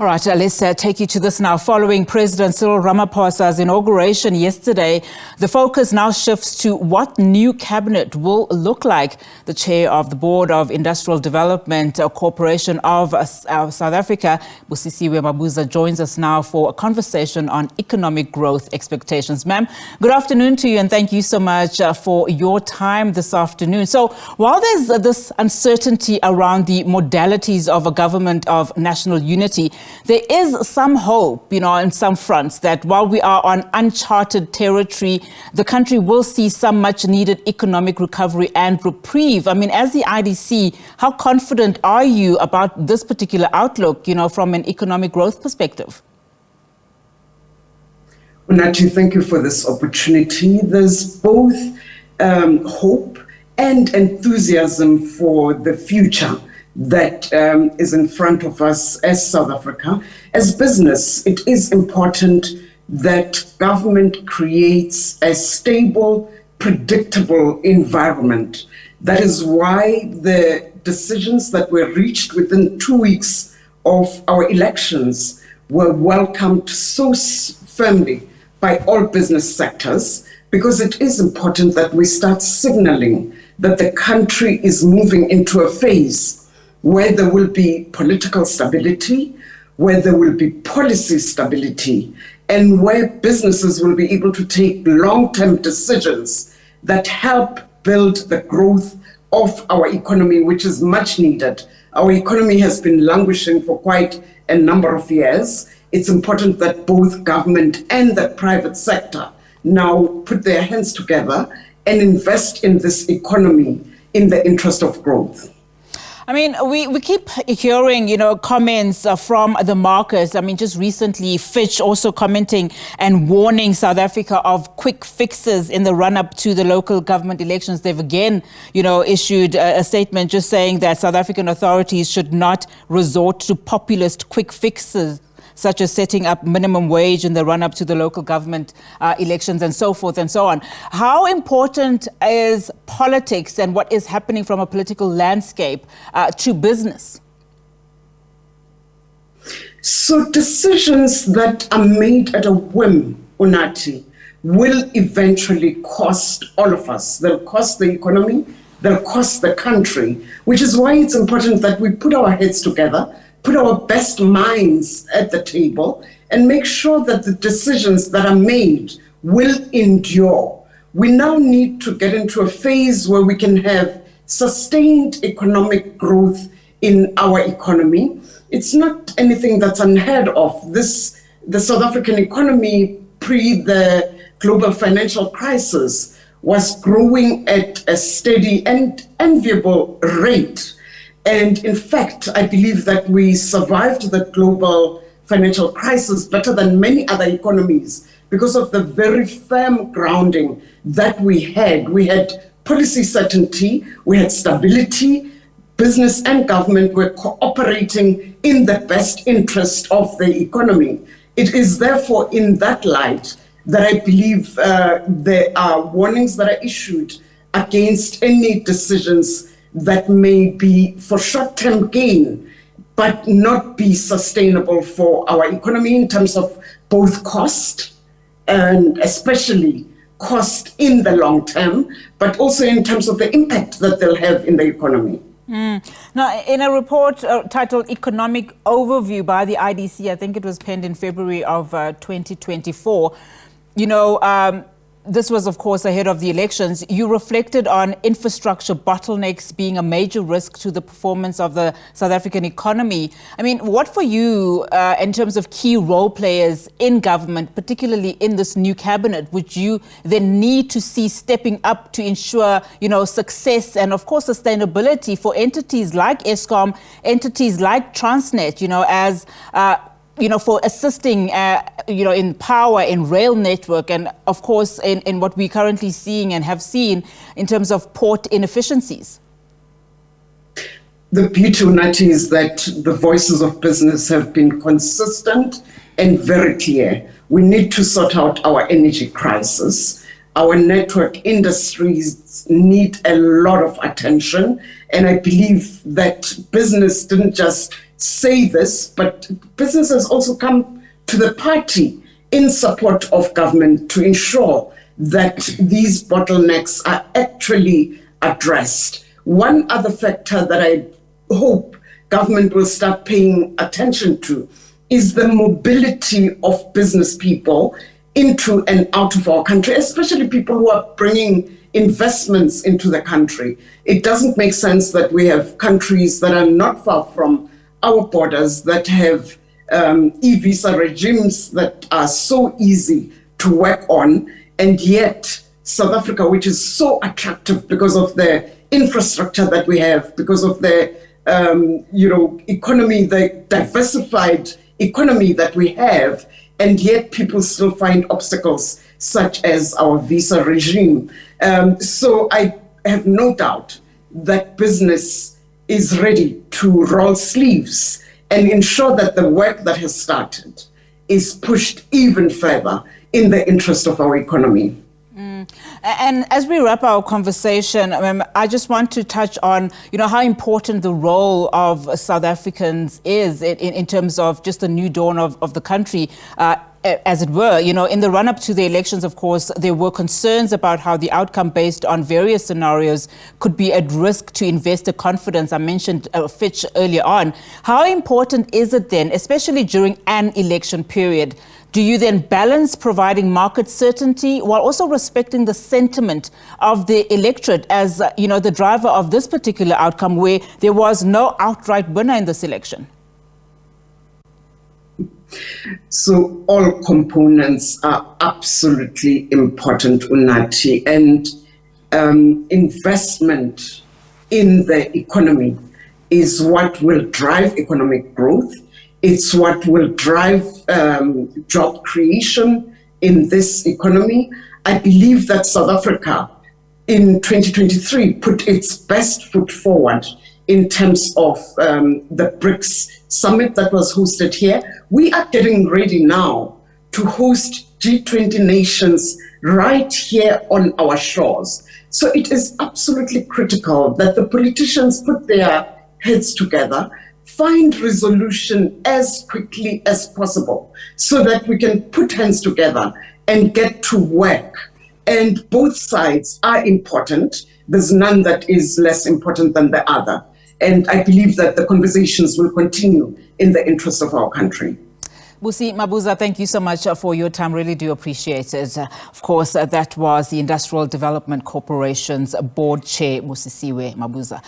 All right, let's take you to this now. Following President Cyril Ramaphosa's inauguration yesterday, the focus now shifts to what new cabinet will look like. The chair of the Board of Industrial Development Corporation of South Africa, Busisiwe Mabuza, joins us now for a conversation on economic growth expectations. Ma'am, good afternoon to you, and thank you so much for your time this afternoon. So while there's this uncertainty around the modalities of a government of national unity, there is some hope, in some fronts that while we are on uncharted territory, the country will see some much needed economic recovery and reprieve. I mean, as the IDC, how confident are you about this particular outlook, from an economic growth perspective? Unati, thank you for this opportunity. There's both hope and enthusiasm for the future that is in front of us as South Africa. As business, it is important that government creates a stable, predictable environment. That is why the decisions that were reached within 2 weeks of our elections were welcomed so firmly by all business sectors, because it is important that we start signaling that the country is moving into a phase where there will be political stability, where there will be policy stability, and where businesses will be able to take long-term decisions that help build the growth of our economy, which is much needed. Our economy has been languishing for quite a number of years. It's important that both government and the private sector now put their hands together and invest in this economy in the interest of growth. I mean, we keep hearing, comments from the markets. I mean, just recently, Fitch also commenting and warning South Africa of quick fixes in the run-up to the local government elections. They've again, issued a statement just saying that South African authorities should not resort to populist quick fixes, such as setting up minimum wage in the run-up to the local government elections and so forth and so on. How important is politics and what is happening from a political landscape to business? So decisions that are made at a whim, Unati, will eventually cost all of us. They'll cost the economy, they'll cost the country, which is why it's important that we put our heads together, put our best minds at the table, and make sure that the decisions that are made will endure. We now need to get into a phase where we can have sustained economic growth in our economy. It's not anything that's unheard of. The South African economy pre the global financial crisis was growing at a steady and enviable rate. And in fact, I believe that we survived the global financial crisis better than many other economies because of the very firm grounding that we had. We had policy certainty, we had stability, business and government were cooperating in the best interest of the economy. It is therefore in that light that I believe there are warnings that are issued against any decisions that may be for short-term gain, but not be sustainable for our economy in terms of both cost and especially cost in the long term, but also in terms of the impact that they'll have in the economy. Now, in a report titled Economic Overview by the IDC, I think it was penned in February of 2024, this was, of course, ahead of the elections. You reflected on infrastructure bottlenecks being a major risk to the performance of the South African economy. I mean, what for you, in terms of key role players in government, particularly in this new cabinet, would you then need to see stepping up to ensure, success and, of course, sustainability for entities like Eskom, entities like Transnet, as for assisting, in power, in rail network, and of course, in what we're currently seeing and have seen in terms of port inefficiencies? The beauty, Unati, is that the voices of business have been consistent and very clear. We need to sort out our energy crisis. Our network industries need a lot of attention. And I believe that business didn't just say this, but businesses also come to the party in support of government to ensure that these bottlenecks are actually addressed. One other factor that I hope government will start paying attention to is the mobility of business people into and out of our country, especially people who are bringing investments into the country. It doesn't make sense that we have countries that are not far from our borders that have e-visa regimes that are so easy to work on, and yet South Africa, which is so attractive because of the infrastructure that we have, because of the economy, the diversified economy that we have, and yet people still find obstacles such as our visa regime. So I have no doubt that business is ready to roll sleeves and ensure that the work that has started is pushed even further in the interest of our economy. And as we wrap our conversation, I just want to touch on, how important the role of South Africans is in terms of just the new dawn of the country, as it were. In the run-up to the elections, of course, there were concerns about how the outcome based on various scenarios could be at risk to investor confidence. I mentioned Fitch earlier on. How important is it then, especially during an election period? Do you then balance providing market certainty while also respecting the sentiment of the electorate as, the driver of this particular outcome where there was no outright winner in this election? So all components are absolutely important, Unathi, and investment in the economy is what will drive economic growth. It's what will drive job creation in this economy. I believe that South Africa in 2023 put its best foot forward in terms of the BRICS summit that was hosted here. We are getting ready now to host G20 nations right here on our shores. So it is absolutely critical that the politicians put their heads together, find resolution as quickly as possible so that we can put hands together and get to work. And both sides are important. There's none that is less important than the other. And I believe that the conversations will continue in the interest of our country. Busisiwe Mabuza, thank you so much for your time. Really do appreciate it. Of course, that was the Industrial Development Corporation's board chair, Busisiwe Mabuza.